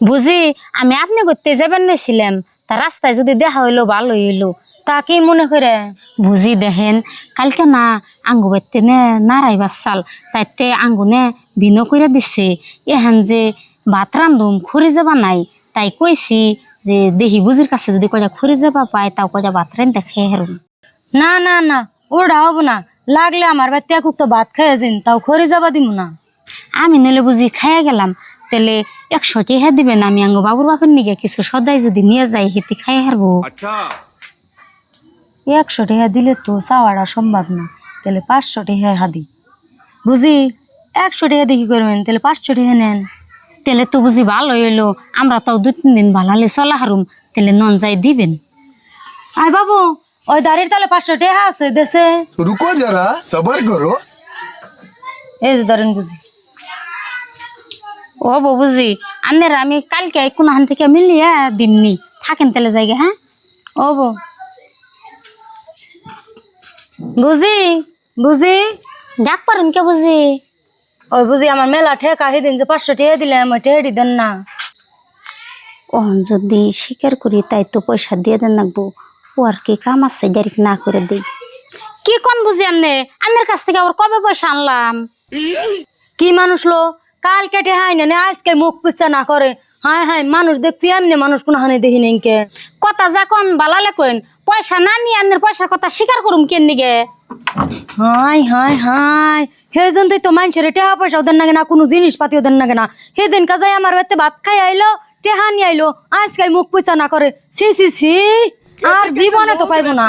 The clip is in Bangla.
বুঝি আমি আপনি করতে যাবেন নইছিলাম, তা রাস্তায় যদি দেখা হইলো ভালো হইলো। তা কি মনে করে? বুঝি দেখেন কালকে না আঙ্গু বাইতে নে নারাই বাসাল তাইতে আঙ্গু নে বিনো করে দিছে। এহান যে ভাত রান্ধুম খড়ি যাবা নাই, তাই কইছি যে দেহি বুজির কাছে যদি কয়টা খড়ি যাবা পায় তাও কয়টা ভাত রান্ধতে খেয়ে হেরুম। না না না, ওটা হবো না। লাগলে আমার বাড়িতে এক তো ভাত খাইয়া যান, তাও খড়ি যাবা দিব না। আমি নইলে বুঝি খাইয়া গেলাম, তাহলে 100 টাকা দিবেন, আমি আঙ্গু বাবুর বাপের নিগে কিছু সদাই যদি নিয়ে যাই হেতি খাইয়া হারবো। 100 টাকা দিলে তো চাওয়াটা সম্ভব না, তাহলে 500 টাকা হাদি। বুঝি 100 টাকা দেখি করবেন, তাহলে 500 টাকা নেন। তাহলে তো বুঝি ভালো হইলো, আমরা তাও 2-3 দিন ভালো চলা হারুম, তাহলে নন যাই দিবেন। আয় বাবু, ওই দাঁড়ির তাহলে 500 টাকা আছে দেশে। रुको जरा सबर करो। এই যে ধরেন বুঝি। ও বুঝি আন্নের আমি কালকে কোনখান থেকে মিলিয়ে দিমনি, থাকেন তাহলে জায়গা। হ্যাঁ ও বো বুঝি বুঝি ডাক পারেন কে বুঝি? ওই বুঝি আমার মেলা ঠেকা সেদিন যে 500 টাকা দিলাম, ওই টেহাটি দেন না। ও যদি স্বীকার করি তাই তো পয়সা দিয়ে দেন লাগবো। ও আর কি কাম আছে ডাইরেক্ট না করে দিই। কি কোন বুঝি আন্নে আন্নের কাছ থেকে আবার কবে পয়সা আনলাম? কি মানুষ লো, কাল কেটে হাই না আজকে মুখ পুচ্ছা না করে। হায় হায়, মানুষ দেখছি এমনি মানুষ কোনো হানি দেখি নেই। কথা যা কোন বালালে কইন, পয়সা না নিয়ে আন্নের পয়সার কথা স্বীকার করুম কেন নিগে? হাই হাই হাই, সেই জন্যই তো মানুষের টেহা পয়সা ওদের নাগে না, কোনো জিনিসপাতি ওদের নাগে না। সেদিন কাজাই আমার বাড়িতে ভাত খাই আইলো, টেহা নিয়ে আইলো, আজকে মুখ পুচ্ছা না করে। ছি ছি ছি, আর জীবনে তো পাইবো না।